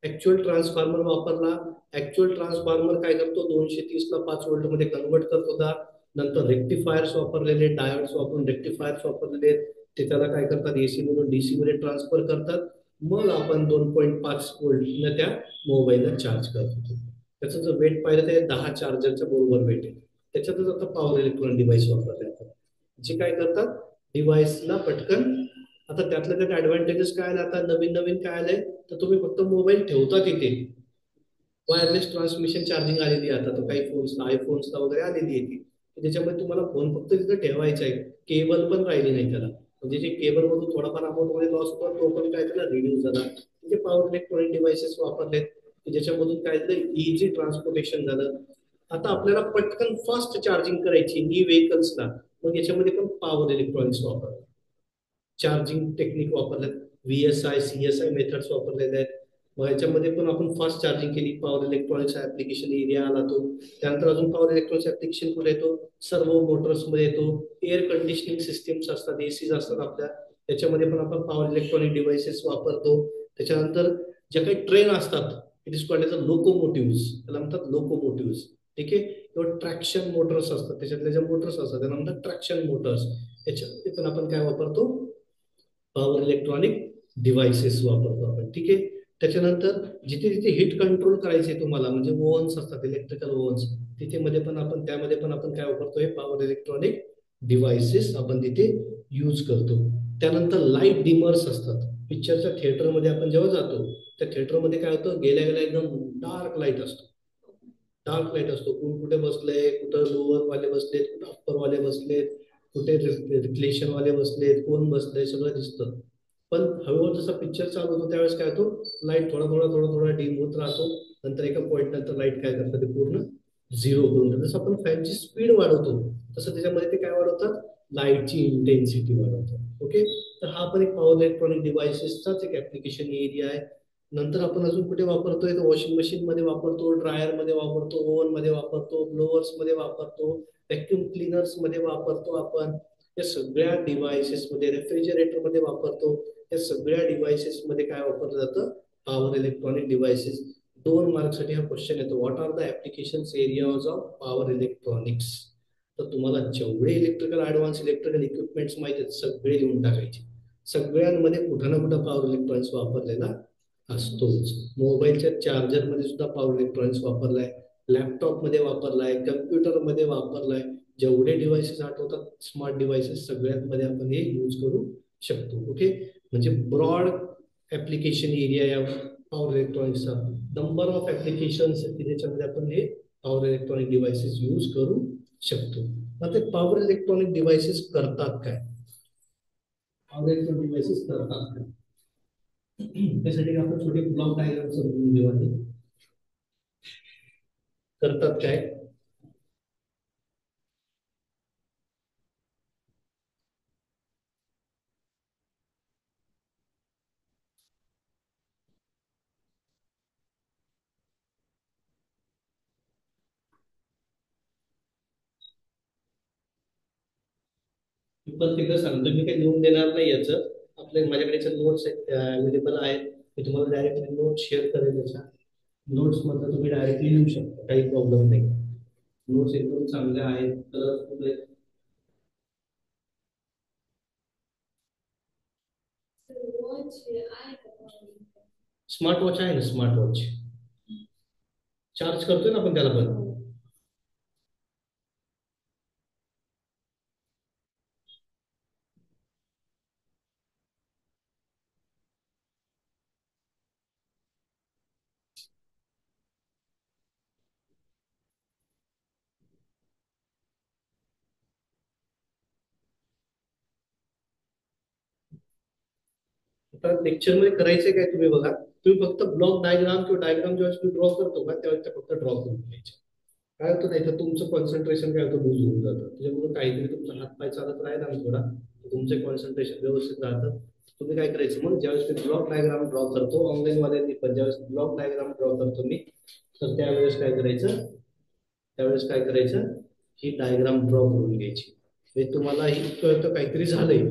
[SPEAKER 1] ऍक्च्युअल ट्रान्सफॉर्मर वापरला. ऍक्च्युअल ट्रान्सफॉर्मर काय करतो, 230 ला 5 व्होल्ट मध्ये कन्वर्ट करत होता. नंतर रेक्टिफायर्स वापरलेले, डायोड्स वापरून रेक्टिफायर्स वापरलेले, ते त्याला काय करतात, एसी मधून डीसी मध्ये ट्रान्सफर करतात. मग आपण 2.5 व्होल्टनं त्या मोबाईलला चार्ज करतो. त्याचं जर वेट पाहिलं तर 10 चार्जरच्या बरोबर वेट आहे. त्याच्यातच आता पॉवर इलेक्ट्रॉनिक डिव्हाइस वापरले जातात, जे काय करतात, डिव्हाइसला पटकन. आता त्यातल्या त्यात ऍडव्हान्टेजेस काय आले, आता नवीन नवीन काय आलंय, तर तुम्ही फक्त मोबाईल ठेवता तिथे. वायरलेस ट्रान्समिशन चार्जिंग आलेली आहे आता, तर काही फोन्सला, आयफोन्सला वगैरे आलेली आहे ती. त्याच्यामुळे तुम्हाला फोन फक्त तिथे ठेवायचा आहे. केबल पण राहिली नाही त्याला, म्हणजे जे केबल मधून थोडाफार अमाऊंट मध्ये लॉस होतो तो पण काय त्याला रिड्यूस झाला. म्हणजे पॉवर इलेक्ट्रॉनिक डिव्हाइसेस वापरलेत की ज्याच्यामधून काय झालं, इझी ट्रान्सपोर्टेशन झालं. आता आपल्याला पटकन फास्ट चार्जिंग करायची ई व्हेकल्सला, मग याच्यामध्ये पण पॉवर इलेक्ट्रॉनिक्स वापरतात. Charging technique वापरल्यात, VSI CSI methods वापरलेले आहेत. मग याच्यामध्ये पण आपण फास्ट चार्जिंग केली, पॉवर इलेक्ट्रॉनिक्स ऍप्लिकेशन एरिया आला तो. त्यानंतर अजून पॉवर इलेक्ट्रॉनिक्स ऍप्लिकेशन कुठे येतो, सर्वो मोटर्स मध्ये येतो. एअर कंडिशनिंग सिस्टीम्स असतात, एसीज असतात आपल्या, त्याच्यामध्ये पण आपण पॉवर इलेक्ट्रॉनिक डिव्हाइसेस वापरतो. त्याच्यानंतर ज्या काही ट्रेन असतात, it is called as a locomotive, त्याला म्हणतात लोकोमोटिव्ह. ठीक आहे, किंवा ट्रॅक्शन मोटर्स असतात, त्याच्यातल्या ज्या मोटर्स असतात त्याला म्हणतात ट्रॅक्शन मोटर्स. याच्यामध्ये पण आपण काय वापरतो, पॉवर इलेक्ट्रॉनिक डिव्हाइसेस वापरतो आपण. ठीक आहे, त्याच्यानंतर जिथे जिथे हीट कंट्रोल करायचे तुम्हाला, म्हणजे ओव्हन्स असतात, इलेक्ट्रिकल ओव्हन्स, तिथे मध्ये पण आपण, त्यामध्ये पण आपण काय वापरतोय, पॉवर इलेक्ट्रॉनिक डिव्हाइसेस आपण तिथे यूज करतो. त्यानंतर लाईट डिमर्स असतात. पिक्चरच्या थिएटरमध्ये आपण जेव्हा जातो, त्या थिएटरमध्ये काय होतं, गेल्या गेल्या एकदम डार्क लाईट असतो. डार्क लाईट असतो, कोण कुठे बसलंय, कुठं लोअर वाले बसलेत, कुठं अप्पर वाले बसलेत, कुठे रिफ्लेक्शन वाले बसलेत, कोण बसलंय, सगळं दिसतं. पण हळूहळू जसा पिक्चर चालू होतो त्यावेळेस काय होतो, लाईट थोडा थोडा थोडा थोडा डिम होत राहतो. नंतर एका पॉईंट नंतर लाईट काय करतं, ते पूर्ण झिरो करून टाकतं. जसं आपण फॅनची स्पीड वाढवतो तसं त्याच्यामध्ये ते काय वाढवतात, लाईटची इंटेन्सिटी वाढवतात. ओके, तर हा पण एक पॉवर इलेक्ट्रॉनिक डिव्हाइसेसचाच एक ऍप्लिकेशन एरिया आहे. नंतर आपण अजून कुठे वापरतोय, तर वॉशिंग मशीन मध्ये वापरतो, ड्रायर मध्ये वापरतो, ओव्हन मध्ये वापरतो, ब्लोअर्स मध्ये वापरतो, व्हॅक्युम क्लिनर्स मध्ये वापरतो आपण. या सगळ्या डिव्हाइसेस मध्ये, रेफ्रिजरेटर मध्ये वापरतो. या सगळ्या डिव्हाइसेस मध्ये काय वापरलं जातं, पॉवर इलेक्ट्रॉनिक डिव्हाइसेस. 2 मार्कसाठी हा क्वेश्चन येतो, what are the application areas of power electronics. तर तुम्हाला जेवढे इलेक्ट्रिकल ऍडव्हान्स इलेक्ट्रिकल इक्विपमेंट्स माहिती आहेत सगळे लिहून टाकायचे. सगळ्यांमध्ये कुठं ना कुठं पॉवर इलेक्ट्रॉनिक्स वापरलेला असतोच. मोबाईलच्या चार्जर मध्ये सुद्धा पॉवर इलेक्ट्रॉनिक्स वापरलाय, लॅपटॉप मध्ये वापरलाय, कम्प्युटर मध्ये वापरलाय. जेवढे डिव्हाइसेस आठवतात स्मार्ट डिव्हाइसेस सगळ्यांमध्ये आपण हे यूज करू शकतो. ओके, म्हणजे ब्रॉड ऍप्लिकेशन एरिया या पॉवर इलेक्ट्रॉनिक्सचा, नंबर ऑफ ऍप्लिकेशन्स की ज्याच्यामध्ये आपण हे पॉवर इलेक्ट्रॉनिक डिव्हाइसेस यूज करू शकतो. मग ते पॉवर इलेक्ट्रॉनिक डिव्हाइसेस करतात काय, पॉवर इलेक्ट्रॉनिक डिव्हाइसेस करतात काय, त्यासाठी आपण छोटे ब्लॉक डायग्राम समजून घेऊ आधी. करतात काय, मी पण तिकडे सांगतो, मी काही लिहून देणार नाही याचं. आपल्या माझ्याकडे नोट्स अवेलेबल आहेत, मी तुम्हाला डायरेक्टली नोट शेअर करेल. त्याच्या नोट्स मधनं तुम्ही डायरेक्टली लिहू शकता, काही प्रॉब्लेम नाही. नोट्स एकदम चांगल्या आहेत, तर स्मार्ट वॉच आहे ना, स्मार्ट वॉच चार्ज करतोय ना आपण त्याला पण. आता लेक्चर मध्ये करायचं काय, तुम्ही बघा, तुम्ही फक्त ब्लॉक डायग्राम किंवा डायग्राम जेव्हा तुम्ही ड्रॉ करतो का त्यावेळेस त्या फक्त ड्रॉ करून घ्यायचे. काय होतं नाही तर तुमचं कॉन्सन्ट्रेशन काय होतं, लूज होऊन जातं. त्याच्यामुळे काहीतरी तुमचा हात पाय चालत राहिला ना थोडा, तुमचे कॉन्सन्ट्रेशन व्यवस्थित राहतं. तुम्ही काय करायचं, मग ज्यावेळेस मी ब्लॉक डायग्राम ड्रॉ करतो, ऑनलाईन वाल्यांनी पण ज्यावेळेस ब्लॉक डायग्राम ड्रॉ करतो मी, तर त्यावेळेस काय करायचं, त्यावेळेस काय करायचं, ही डायग्राम ड्रॉ करून घ्यायची. म्हणजे तुम्हाला ही कळतं काहीतरी झालंय.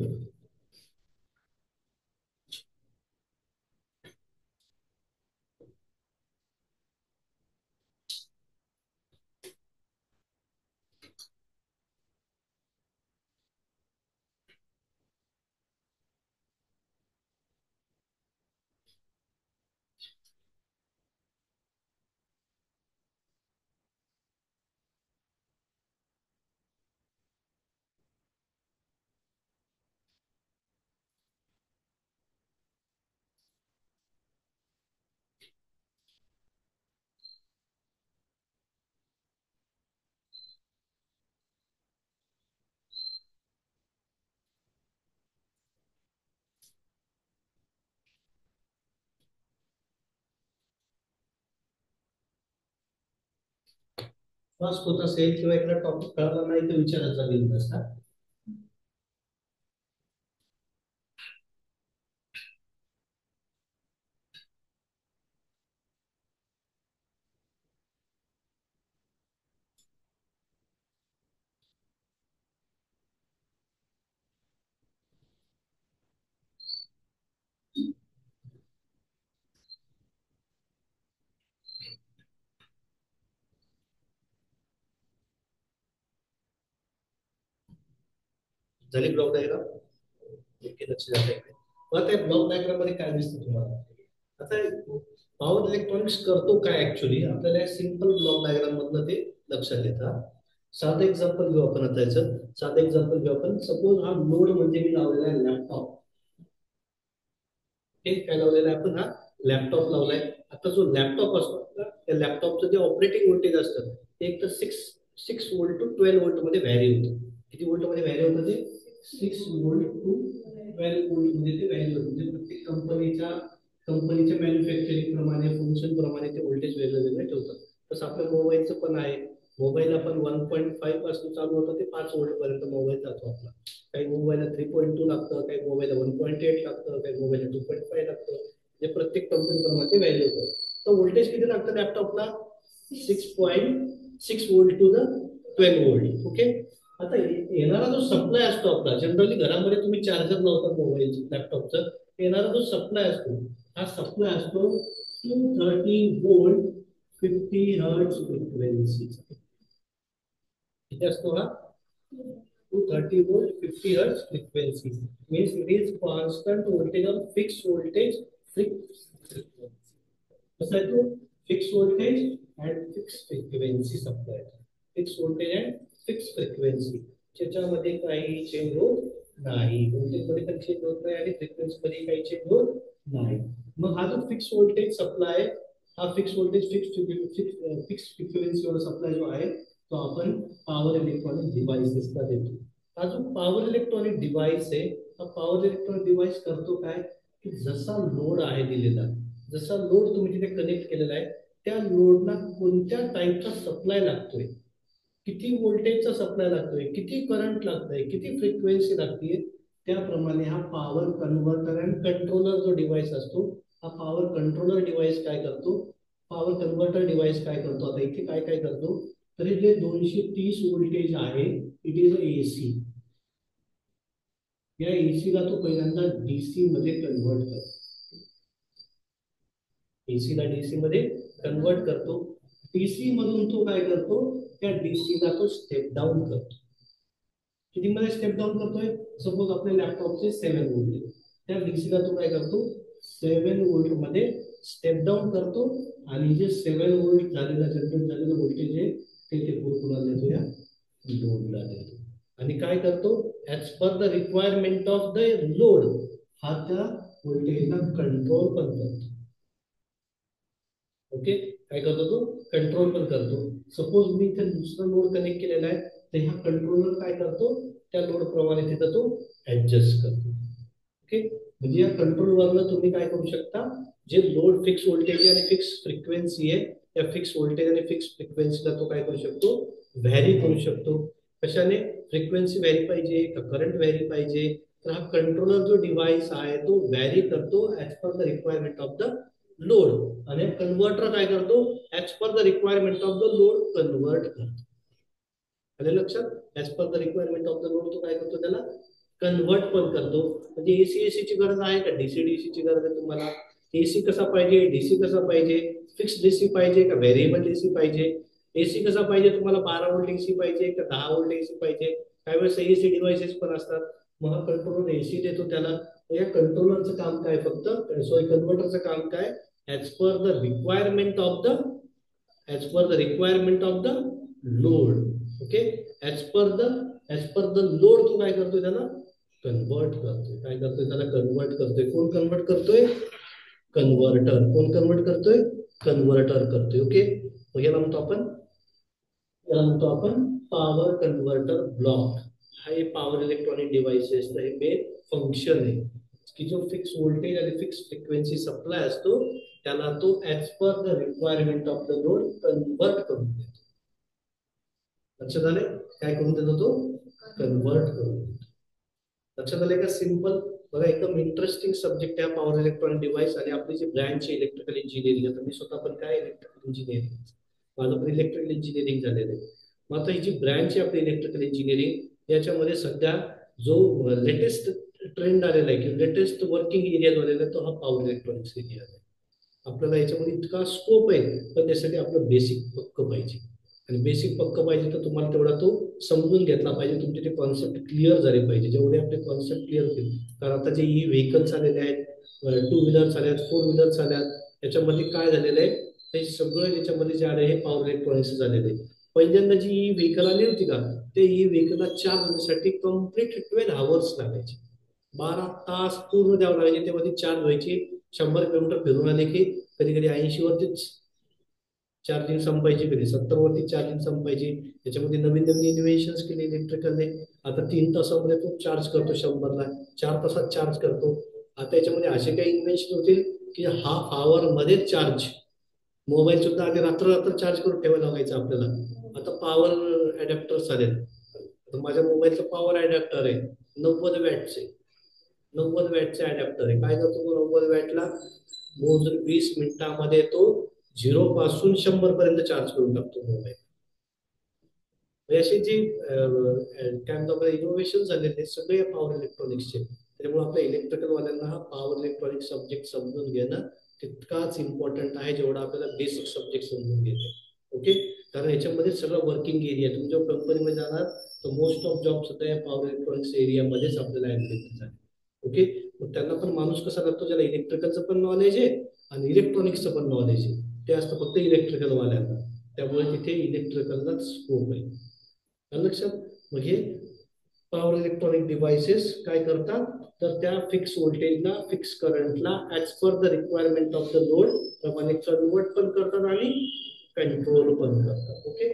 [SPEAKER 1] फास्ट होत असेल किंवा एखादा टॉपिक कळला नाही तर विचारायचा बिंदू असता. झाली ब्लॉक डायग्राम. नक्की लक्ष द्या त्याकडे. मग त्या ब्लॉक डायग्राम मध्ये काय दिसतं तुम्हाला? आता पॉवर इलेक्ट्रॉनिक्स करतो काय ऍक्च्युली आपल्याला सिंपल ब्लॉक डायग्राम मधनं ते लक्षात येतं. साधं एक्झाम्पल घेऊ आपण आता याचं. साधं एक्झाम्पल घेऊ आपण. सपोज हा लोड म्हणजे मी लावलेला आहे लॅपटॉप. हे काय लावलेला आहे आपण? हा लॅपटॉप लावलाय. आता जो लॅपटॉप असतो ना, त्या लॅपटॉपचं जे ऑपरेटिंग व्होल्टेज असतं ते एक तर six six volt to 12 volt मध्ये व्हॅरी होतं. किती वोल्ट मध्ये व्हॅरी होतं ते? 6 वोल्ट टू 12 वोल्ट मध्ये ते व्हॅरी होतं. म्हणजे प्रत्येक कंपनीच्या मॅन्युफॅक्चरिंग प्रमाणे फंक्शन प्रमाणे ते व्होल्टेज वेगळं वेगळं ठेवतात. तसं आपल्या मोबाईलचं पण आहे. मोबाईल आपण 1.5 पासून चालू होतं ते 5 वोल्ट पर्यंत मोबाईल जातो आपला. काही मोबाईलला 3.2 लागतं, काही मोबाईलला 1.8 लागतं, काही मोबाईलला 2.5 लागतं. म्हणजे प्रत्येक कंपनी प्रमाणे व्हॅल्यू होतं. तर व्होल्टेज किती लागतं लॅपटॉपला? 6.6 volt to the 12 volt. Okay. आता येणारा जो सप्लाय असतो आपला, जनरली घरामध्ये तुम्ही चार्जर लावता मोबाईल लॅपटॉपचं, येणारा जो सप्लाय असतो हा सप्लाय असतो 230 वोल्ट 50 हर्ट्ज फ्रिक्वेन्सी. किती असतो हा? 230 volt 50 hertz frequency means it is constant voltage of fixed voltage frequency. कसं आहे तो? Fix voltage and fix frequency supply. Fix voltage and fix frequency त्याच्यामध्ये काही चेंज होत नाही. व्होल्टेज मध्ये पण चेंज होत नाही आणि फ्रिक्वेन्सी मध्ये काही चेंज होत नाही. मग हा जो फिक्स व्होल्टेज सप्लाय, हा फिक्स व्होल्टेज फिक्स फ्रिक्वेन्सीवर सप्लाय जो आहे तो आपण पॉवर इलेक्ट्रॉनिक डिव्हाइसेसला देतो. हा जो पॉवर इलेक्ट्रॉनिक डिव्हाइस आहे, हा पॉवर इलेक्ट्रॉनिक डिव्हाइस करतो काय की जसा लोड आहे दिलेला, जसा लोड तुम्ही तिथे कनेक्ट केलेला आहे त्या लोडला कोणत्या टाईपचा सप्लाय लागतोय, किती व्होल्टेजचा सप्लाय लागतोय, किती करंट लागतंय, किती फ्रिक्वेन्सी लागते, त्याप्रमाणे हा पॉवर कन्व्हर्टर अँड कंट्रोलर जो डिव्हाइस असतो, हा पॉवर कंट्रोलर डिव्हाइस काय करतो, पॉवर कन्व्हर्टर डिव्हाइस काय करतो. आता इथे काय काय करतो, तर हे जे 230 व्होल्टेज आहे इट इज एसी. या एसी ला तो पहिल्यांदा डीसी मध्ये कन्व्हर्ट करतो. एसी ला डीसी मध्ये कन्वर्ट करतो. डीसी मधून तो काय करतो, त्या डीसी ला तो स्टेप डाऊन करतो. किती मध्ये स्टेप डाऊन करतोय? सपोज आपल्या लॅपटॉपचे 7 वोल्ट, त्या डीसी ला तो काय करतो 7 वोल्ट मध्ये स्टेप डाऊन करतो आणि जे 7 वोल्ट झालेला जनरेट झालेलं व्होल्टेज आहे ते पुन्हा देतो या लोडला देतो. आणि काय करतो, as per the requirement of the load हा त्या व्होल्टेजला कंट्रोल पण करतो. ओके. काय करतो तो? कंट्रोल पण करतो. सपोज मी इथे दुसरा लोड कनेक्ट केलेला आहे तर ह्या कंट्रोलर काय करतो, त्या लोड प्रमाणे तिथं तो ऍडजस्ट करतो. ओके. म्हणजे या कंट्रोलवरनं तुम्ही काय करू शकता, जे लोड फिक्स व्होल्टेज आणि फिक्स फ्रिक्वेन्सी आहे त्या फिक्स व्होल्टेज आणि फिक्स फ्रिक्वेन्सीला तो काय करू शकतो, व्हॅरी करू शकतो. कशाने? फ्रिक्वेन्सी व्हॅरी पाहिजे का करंट व्हॅरी पाहिजे, तर हा कंट्रोलर जो डिव्हाइस आहे तो व्हॅरी करतो as per the requirement of the load. आणि कन्व्हर्टर काय करतो, as per the requirement of the load convert करतो. आले लक्षात? As per the requirement of the load तो काय करतो, त्याला कन्वर्ट पण करतो. म्हणजे एसी एसी ची गरज आहे का डीसी डीसी ची गरज आहे तुम्हाला? एसी कसा पाहिजे, डीसी कसा पाहिजे, फिक्स डीसी पाहिजे का व्हेरिएबल डीसी पाहिजे, एसी कसा पाहिजे तुम्हाला 12 वोल्ट एसी पाहिजे का 10 वोल्ट एसी पाहिजे, काही वेळेस एसी डिव्हाइसेस पण असतात. मग हा कंट्रोलर एसी देतो त्याला. या कंट्रोलरचं काम काय, फक्त सॉरी कन्व्हर्टरचं काम काय, as per the requirement of the as per the requirement of the load. Okay. As per the load तो काय करतोय, त्याला कन्वर्ट करतोय. काय करतोय, त्याला कन्वर्ट करतोय. कोण कन्वर्ट करतोय? कन्व्हर्टर. कोण कन्वर्ट करतोय? कन्व्हर्टर करतोय. ओके. मग याला म्हणतो आपण पॉवर कन्व्हर्टर ब्लॉक. हा एक पॉवर इलेक्ट्रॉनिक डिव्हाइसेस हे मेन फंक्शन आहे की जो फिक्स व्होल्टेज आणि फिक्स फ्रिक्वेन्सी सप्लाय असतो त्याला तो as per the requirement of the load convert करून देतो. लक्षात आले काय करून देतो तो कन्वर्ट करून देतो. लक्षात आले का सिंपल. बघा एकदम इंटरेस्टिंग सब्जेक्ट आहे पॉवर इलेक्ट्रॉनिक डिव्हाइस. आणि आपली जी ब्रँच आहे इलेक्ट्रिकल इंजिनिअरिंग, आता मी स्वतः पण काय इलेक्ट्रिकल इंजिनिअरिंग, माझं पण इलेक्ट्रिकल इंजिनिअरिंग झालेलं आहे. मग आता ही जी ब्रँच आहे आपली इलेक्ट्रिकल इंजिनिअरिंग याच्यामध्ये सध्या जो लेटेस्ट ट्रेंड आलेला आहे की लेटेस्ट वर्किंग एरिया झालेला आहे तो हा पॉवर इलेक्ट्रॉनिक्स एरिया आहे. आपल्याला याच्यामध्ये इतका स्कोप आहे, पण त्यासाठी आपलं बेसिक पक्क पाहिजे. आणि बेसिक पक्क पाहिजे तर तुम्हाला तेवढा तो समजून घेतला पाहिजे, तुमचे ते कॉन्सेप्ट क्लिअर झाले पाहिजे. जेवढे आपले कॉन्सेप्ट क्लिअर होतील, कारण आता जे ई व्हेकल्स आलेले आहेत, टू व्हीलर्स आले आहेत, फोर व्हीलर्स आल्यात, याच्यामध्ये काय झालेलं आहे, ते सगळं याच्यामध्ये जे आले हे पॉवर इलेक्ट्रॉनिक्स झालेले आहे. पहिल्यांदा जी ई व्हेकल आली होती का, ते ई व्हेकलला चार्ज होण्यासाठी कम्प्लीट 12 आवर्स लागायचे. 12 तास पूर्ण द्यावं लागायचे, तेव्हा ती चार्ज व्हायची. 100 किलोमीटर फिरून आले की कधी कधी 80 वरतीच चार्जिंग संपायची, कधी 70 वरती चार्जिंग संपायची. त्याच्यामध्ये नवीन नवीन इन्व्हेन्शन्स केले इलेक्ट्रिकलने. आता 3 तासामध्ये तो चार्ज करतो 100ला, 4 तासात चार्ज करतो. आता याच्यामध्ये असे काही इन्व्हेन्शन होतील की हाफ आवर मध्ये चार्ज. मोबाईल सुद्धा आधी रात्र रात्र चार्ज करून ठेवायला लागायचं आपल्याला. आता पॉवर अडॅप्टर्स आलेत. आता माझ्या मोबाईलचं पॉवर अडॅप्टर आहे 90 वॅटचे. 90 वॅटचे अडॅप्टर आहे. काय करतो तो 90 वॅटला मोजून 20 मिनिटामध्ये तो 0 पासून 100 पर्यंत चार्ज करून टाकतो मोबाईल. अशी जी काय म्हणतो इनोव्हेशन झालेले सगळे पॉवर इलेक्ट्रॉनिक्सचे. त्यामुळे आपल्या इलेक्ट्रिकल वाल्यांना हा पॉवर इलेक्ट्रॉनिक सब्जेक्ट समजून घेणं तितकाच इम्पॉर्टंट आहे जेवढा आपल्याला बेसिक सब्जेक्ट समजून घेणे. ओके. कारण याच्यामध्ये सगळं वर्किंग एरिया तुम्ही जेव्हा कंपनीमध्ये जाणार तर मोस्ट ऑफ जॉब सुद्धा या पॉवर इलेक्ट्रॉनिक्स एरियामध्येच आपल्याला ऍप्लिकेशन झाले. ओके. मग त्यांना पण माणूस कसा लागतो ज्याला इलेक्ट्रिकलचं पण नॉलेज आहे आणि इलेक्ट्रॉनिक्सचं पण नॉलेज आहे. ते असतं फक्त इलेक्ट्रिकल वाल्यांना. त्यामुळे तिथे इलेक्ट्रिकललाच स्कोप आहे. लक्षात. मग हे पॉवर इलेक्ट्रॉनिक डिव्हाइसेस काय करतात, तर त्या फिक्स व्होल्टेजला फिक्स करंटला as per the requirement of the load प्रमाणे कन्वर्ट पण करतात आणि कंट्रोल पण करतात. ओके.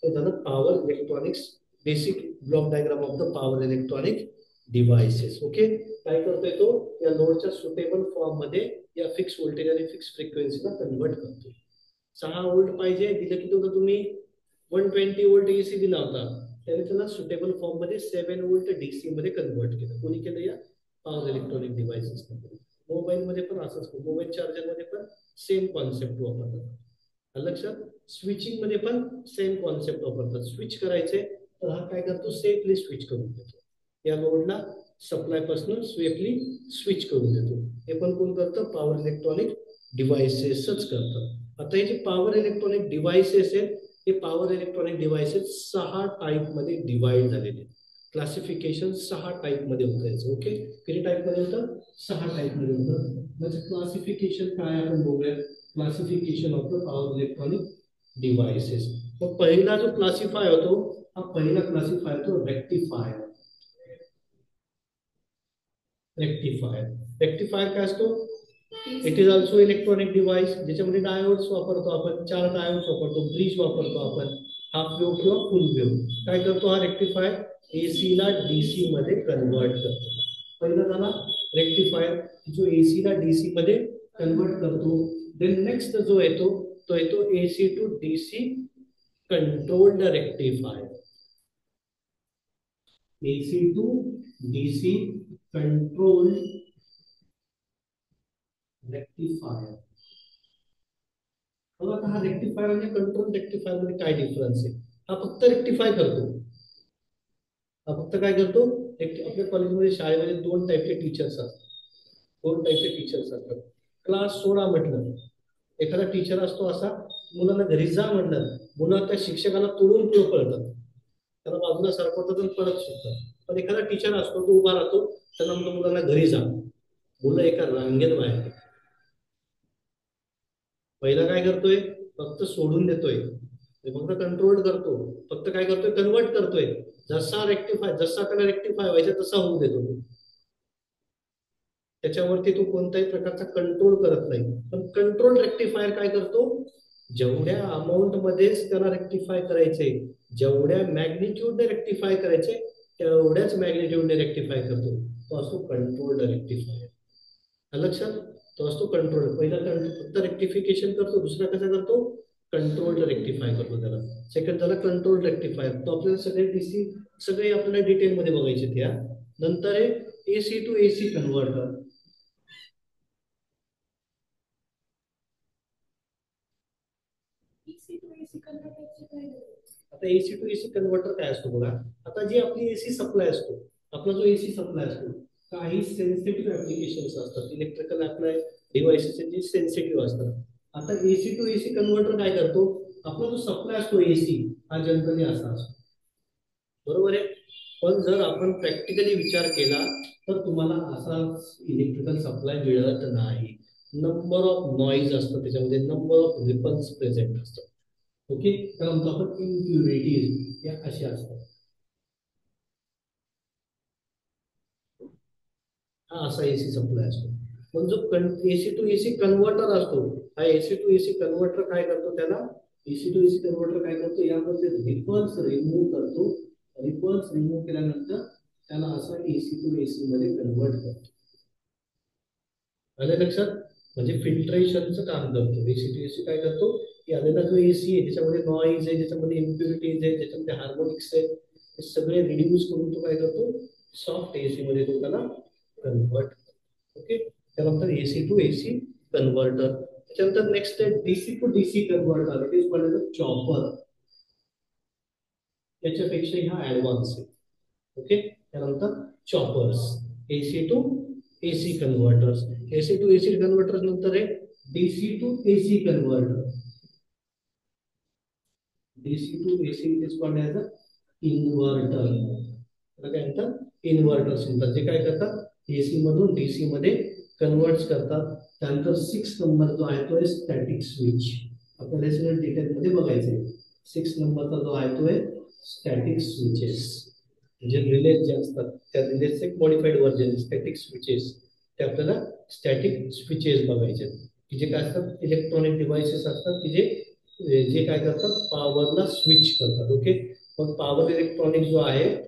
[SPEAKER 1] हे झालं power electronics basic block diagram of the power electronic devices. Okay. काय करतोय तो या लोडच्या सुटेबल फॉर्म मध्ये या फिक्स व्होल्टेज आणि फिक्स फ्रिक्वेन्सीला कन्वर्ट करतो. 6 व्होल्ट पाहिजे दिलं की तुम्ही 120 वोल्ट एसी दिला होता, त्याने त्याला सुटेबल फॉर्म मध्ये 7 व्होल्ट डीसी मध्ये कन्वर्ट केलं. कोणी केलं या पॉवर इलेक्ट्रॉनिक डिव्हाइसेस मध्ये. मोबाईल मध्ये पण असंच, मोबाईल चार्जर मध्ये पण सेम कॉन्सेप्ट वापरतात. लक्षात. स्विचिंग मध्ये पण सेम कॉन्सेप्ट वापरतात. स्विच करायचे तर हा काय करतो सेफली स्विच करून देतो. या लोडला सप्लाय पासून सेफली स्विच करून देतो. हे पण कोण करतं, पॉवर इलेक्ट्रॉनिक डिव्हाइसेसच करतात. आता हे जे पॉवर इलेक्ट्रॉनिक डिव्हाइसेस आहेत हे पॉवर इलेक्ट्रॉनिक डिव्हाइसेस 6 टाइप मध्ये डिवाइड झालेले. क्लासिफिकेशन 6 टाइप मध्ये होतं. ओके. किती टाइप मध्ये होतं, 6 टाइप मध्ये होतं. म्हणजे क्लासिफिकेशन काय आपण बघूया. Classification of the power electronic devices. मग पहिला जो क्लासिफाय होतो हा पहिला क्लासिफाय होतो रेक्टिफायर. रेक्टिफायर. रेक्टिफायर काय असतो, it is also electronic device ज्याच्यामध्ये डायोड्स वापरतो आपण. 4 डायोड्स वापरतो, ब्रिज वापरतो आपण, हाफ वेव्ह किंवा फुल वेव्ह. काय करतो हा रेक्टिफायर, एसी ला डीसी मध्ये कन्वर्ट करतो. पहिला झाला रेक्टिफायर जो एसी ला डीसी मध्ये कन्वर्ट करतो. देन नेक्स्ट जो येतो तो येतो AC to DC controlled rectifier. AC to DC controlled rectifier. बघा आता हा रेक्टिफायर आणि कंट्रोल रेक्टिफायर मध्ये काय डिफरन्स आहे. हा फक्त रेक्टिफाय करतो. हा फक्त काय करतो, आपल्या कॉलेजमध्ये शाळेमध्ये 2 टाईपचे टीचर्स असतात. 2 टाईपचे टीचर्स असतात. क्लास 16 म्हटलं एखादा टीचर असतो असा, मुलांना घरी जा म्हणलं मुलं त्या शिक्षकाला तोडून पुढे पळतात, त्याला बाजूला सरकवतात आणि पळत सुटतात. पण एखादा टीचर असतो तो उभा राहतो, त्याला म्हणतो मुलांना घरी जा, मुलं एका रांगेत बाहेर. पहिला काय करतोय, फक्त सोडून देतोय. फक्त कंट्रोल करतो. फक्त काय करतोय, कन्वर्ट करतोय. जसा त्याला रेक्टिफाय व्हायचा तसा होऊ देतो. त्याच्यावरती तो कोणत्याही प्रकारचा कंट्रोल करत नाही. पण कंट्रोल रेक्टिफायर काय करतो, जेवढ्या अमाऊंट मध्येच त्याला रेक्टिफाय करायचे, जेवढ्या मॅग्निट्यूडने रेक्टिफाय करायचे तेवढ्याच मॅग्निट्यूडने रेक्टिफाय करतो. तो असतो कंट्रोल्ड रेक्टिफायर. लक्षात. तो असतो कंट्रोल. पहिला फक्त रेक्टिफिकेशन करतो, दुसरा कसा करतो कंट्रोल्ड रेक्टिफाय करतो त्याला. सेकंड झाला कंट्रोल रेक्टिफायर. तो आपल्याला सगळे आपल्याला डिटेलमध्ये बघायचे त्या. नंतर आहे एसी टू एसी कन्व्हर्टर. आता एसी टू एसी कन्व्हर्टर काय असतो बघा. आता जी आपली एसी सप्लाय असतो, आपला जो एसी सप्लाय असतो, काही सेन्सिटिव्ह ऍप्लिकेशन्स असतात, इलेक्ट्रिकल अप्लाय डिव्हाइसेस जे सेन्सिटिव्ह असतात. आता एसी टू एसी कन्व्हर्टर काय करतो, आपला जो सप्लाय असतो एसी हा जनरली असा असतो, बरोबर आहे. पण जर आपण प्रॅक्टिकली विचार केला तर तुम्हाला असा इलेक्ट्रिकल सप्लाय मिळत नाही. नंबर ऑफ नॉईज असतं त्याच्यामध्ये, नंबर ऑफ रिपल्स प्रेझेंट असतात. ओके, तर म्हणतो आपण इम्प्युरिटीज या अशी असतात. हा असा एसी सप्लाय असतो. पण जो एसी टू एसी कन्व्हर्टर असतो, हा एसी टू एसी कन्व्हर्टर काय करतो, त्याला एसी टू एसी कन्व्हर्टर काय करतो, यामध्ये रिपल्स रिमूव्ह करतो. रिपल्स रिमूव्ह केल्यानंतर त्याला असा एसी टू एसी मध्ये कन्व्हर्ट करतो. आलं लक्षात? म्हणजे फिल्ट्रेशनचं काम करतो एसी टू एसी. काय करतो की आलेला जो एसी आहे त्याच्यामध्ये नॉईज आहे, त्याच्यामध्ये इम्प्युरिटीज आहे, त्याच्यामध्ये हार्मोनिक्स आहे, हे सगळे रिड्यूस करून तो काय करतो, सॉफ्ट एसी मध्ये तो त्याला कन्वर्ट. ओके, त्यानंतर एसी टू एसी कन्व्हर्टर. त्याच्यानंतर नेक्स्ट आहे DC to DC converter. It is called as chopper. त्याच्यापेक्षा हा ऍडव्हान्स आहे. ओके, त्यानंतर choppers, AC to AC converters. AC to AC converters नंतर आहे DC to AC converter. DC to AC is called as a inverter. काय म्हणतात, inverters म्हणतात, जे काय करतात एसी मधून डीसी मध्ये कन्वर्ट करतात. त्यानंतर 6 नंबर जो आहे तो आहे स्टॅटिक स्विच. आपल्याला डिटेल मध्ये बघायचं आहे. 6 नंबरचा जो आहे तो आहे स्टॅटिक स्विचेस. म्हणजे रिलेज जे असतात त्या रिलेजचे एक मॉडिफाईड व्हर्जन स्टॅटिक स्विचेस. ते आपल्याला स्टॅटिक स्विचेस बघायचे, की जे काय असतात इलेक्ट्रॉनिक डिव्हाइसेस असतात, की जे जे काय करतात पॉवरला स्विच करतात. ओके, मग पॉवर इलेक्ट्रॉनिक जो आहे